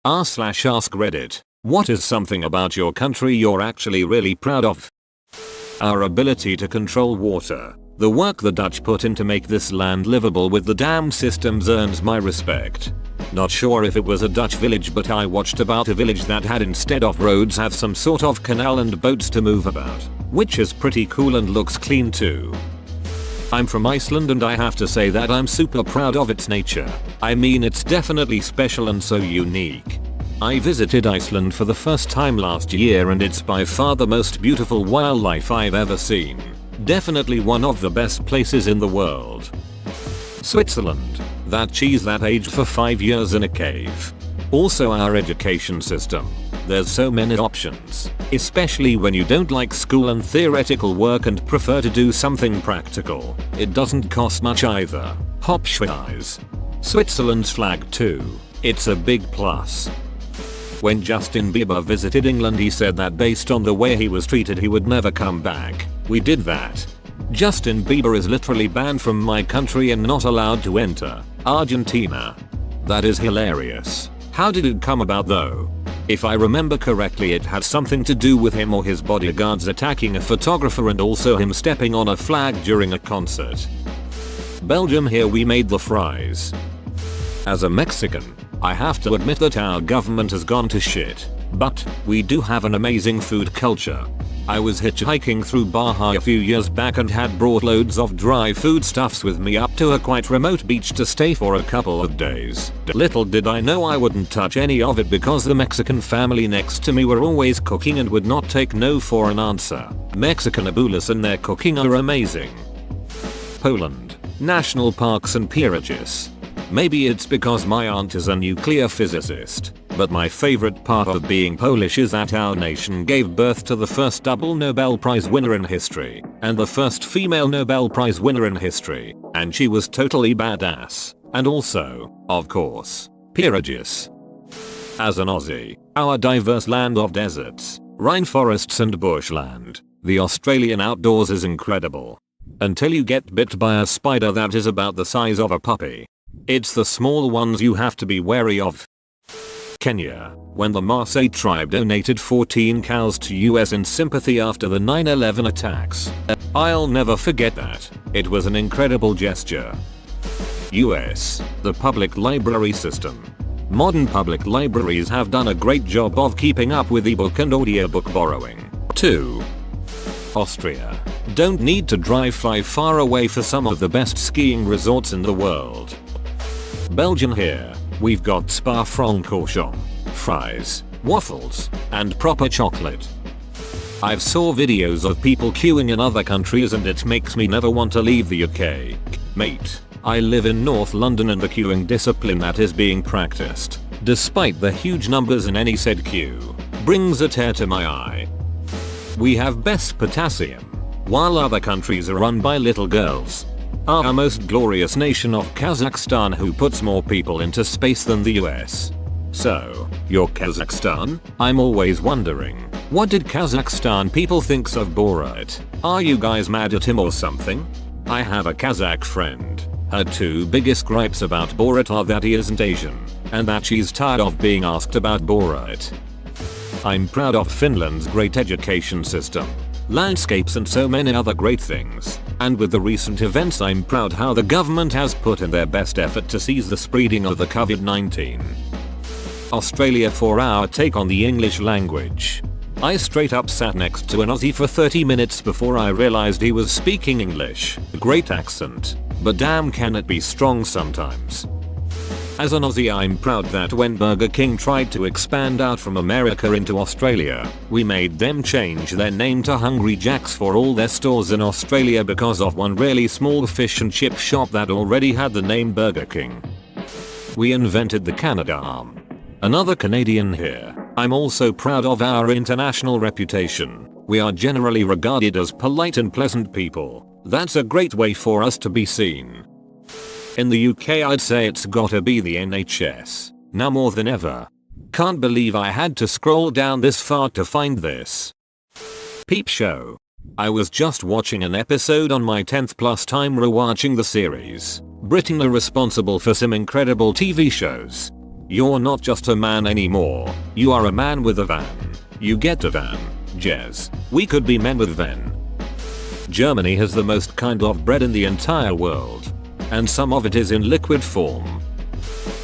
r/ask Reddit. What is something about your country you're actually really proud of? Our ability to control water. The work the Dutch put in to make this land livable with the dam systems earns my respect. Not sure if it was a Dutch village, but I watched about a village that had, instead of roads, have some sort of canal and boats to move about, which is pretty cool and looks clean too. I'm from Iceland and I have to say that I'm super proud of its nature. I mean, it's definitely special and so unique. I visited Iceland for the first time last year and it's by far the most beautiful wildlife I've ever seen. Definitely one of the best places in the world. Switzerland. That cheese that aged for 5 years in a cave. Also our education system. There's so many options, especially when you don't like school and theoretical work and prefer to do something practical. It doesn't cost much either. Hopschweiz. Switzerland's flag too. It's a big plus. When Justin Bieber visited England, he said that based on the way he was treated he would never come back. We did that. Justin Bieber is literally banned from my country and not allowed to enter Argentina. That is hilarious. How did it come about though? If I remember correctly, it had something to do with him or his bodyguards attacking a photographer and also him stepping on a flag during a concert. Belgium. Here we made the fries. As a Mexican, I have to admit that our government has gone to shit, but we do have an amazing food culture. I was hitchhiking through Baja a few years back and had brought loads of dry foodstuffs with me up to a quite remote beach to stay for a couple of days. Little did I know I wouldn't touch any of it because the Mexican family next to me were always cooking and would not take no for an answer. Mexican abuelas and their cooking are amazing. Poland. National parks and peerages. Maybe it's because my aunt is a nuclear physicist, but my favorite part of being Polish is that our nation gave birth to the first double Nobel Prize winner in history, and the first female Nobel Prize winner in history, and she was totally badass. And also, of course, peerages. As an Aussie, our diverse land of deserts, rainforests and bushland, the Australian outdoors is incredible. Until you get bit by a spider that is about the size of a puppy. It's the small ones you have to be wary of. Kenya. When the Maasai tribe donated 14 cows to US in sympathy after the 9/11 attacks. I'll never forget that. It was an incredible gesture. US. The public library system. Modern public libraries have done a great job of keeping up with ebook and audiobook borrowing. 2. Austria. Don't need to drive far away for some of the best skiing resorts in the world. Belgium. Here, we've got Spa-Francorchamps, fries, waffles, and proper chocolate. I've saw videos of people queuing in other countries and it makes me never want to leave the UK. Mate, I live in North London and the queuing discipline that is being practiced, despite the huge numbers in any said queue, brings a tear to my eye. We have best potassium, while other countries are run by little girls. Our most glorious nation of Kazakhstan, who puts more people into space than the US. So, you're Kazakhstan? I'm always wondering, what did Kazakhstan people think of Borat? Are you guys mad at him or something? I have a Kazakh friend. Her two biggest gripes about Borat are that he isn't Asian, and that she's tired of being asked about Borat. I'm proud of Finland's great education system, landscapes and so many other great things. And with the recent events, I'm proud how the government has put in their best effort to seize the spreading of the COVID-19. Australia. For our take on the English language. I straight up sat next to an Aussie for 30 minutes before I realized he was speaking English. Great accent, but damn can it be strong sometimes. As an Aussie, I'm proud that when Burger King tried to expand out from America into Australia, we made them change their name to Hungry Jack's for all their stores in Australia because of one really small fish and chip shop that already had the name Burger King. We invented the Canada arm. Another Canadian here. I'm also proud of our international reputation. We are generally regarded as polite and pleasant people. That's a great way for us to be seen. In the UK, I'd say it's gotta be the NHS. Now more than ever. Can't believe I had to scroll down this far to find this. Peep Show. I was just watching an episode on my 10th plus time rewatching the series. Britain are responsible for some incredible TV shows. You're not just a man anymore. You are a man with a van. You get a van. Jez. We could be men with van. Germany has the most kind of bread in the entire world. And some of it is in liquid form.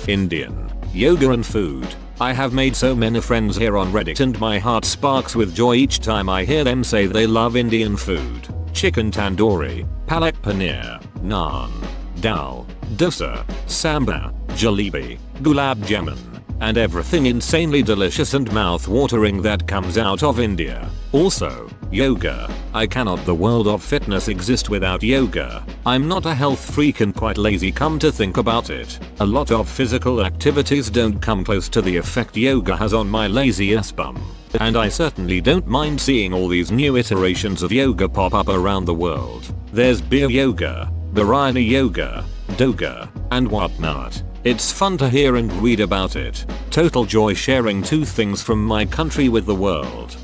Indian. Yoga and food. I have made so many friends here on Reddit and my heart sparks with joy each time I hear them say they love Indian food. Chicken tandoori, palak paneer, naan, dal, dosa, sambar, jalebi, gulab jamun, and everything insanely delicious and mouth-watering that comes out of India. Also, yoga. I cannot the world of fitness exist without yoga. I'm not a health freak and quite lazy come to think about it. A lot of physical activities don't come close to the effect yoga has on my lazy ass bum. And I certainly don't mind seeing all these new iterations of yoga pop up around the world. There's beer yoga, biryani yoga, doga, and whatnot. It's fun to hear and read about it. Total joy sharing two things from my country with the world.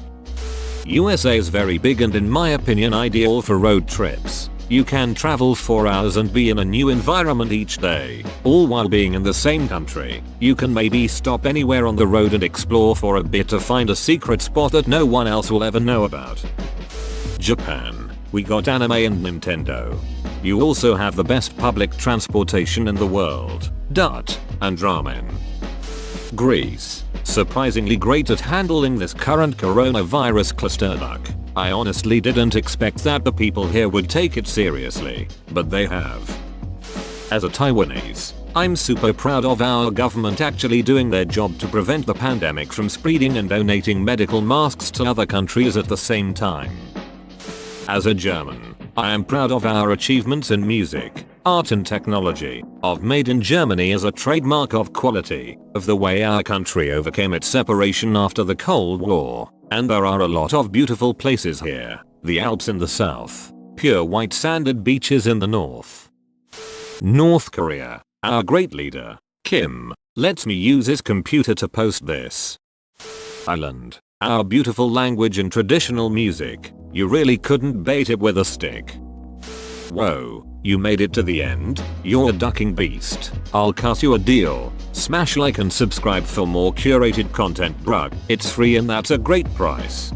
USA is very big and in my opinion ideal for road trips. You can travel 4 hours and be in a new environment each day, all while being in the same country. You can maybe stop anywhere on the road and explore for a bit to find a secret spot that no one else will ever know about. Japan. We got anime and Nintendo. You also have the best public transportation in the world. And ramen. Greece. Surprisingly great at handling this current coronavirus clusterfuck. I honestly didn't expect that the people here would take it seriously, but they have. As a Taiwanese, I'm super proud of our government actually doing their job to prevent the pandemic from spreading and donating medical masks to other countries at the same time. As a German, I am proud of our achievements in music, art and technology, of Made in Germany as a trademark of quality, of the way our country overcame its separation after the Cold War. And there are a lot of beautiful places here. The Alps in the south, pure white sanded beaches in the north. North Korea. Our great leader, Kim, lets me use his computer to post this. Ireland. Our beautiful language and traditional music. You really couldn't bait it with a stick. Whoa, you made it to the end? You're a ducking beast. I'll cut you a deal. Smash like and subscribe for more curated content, bruh. It's free and that's a great price.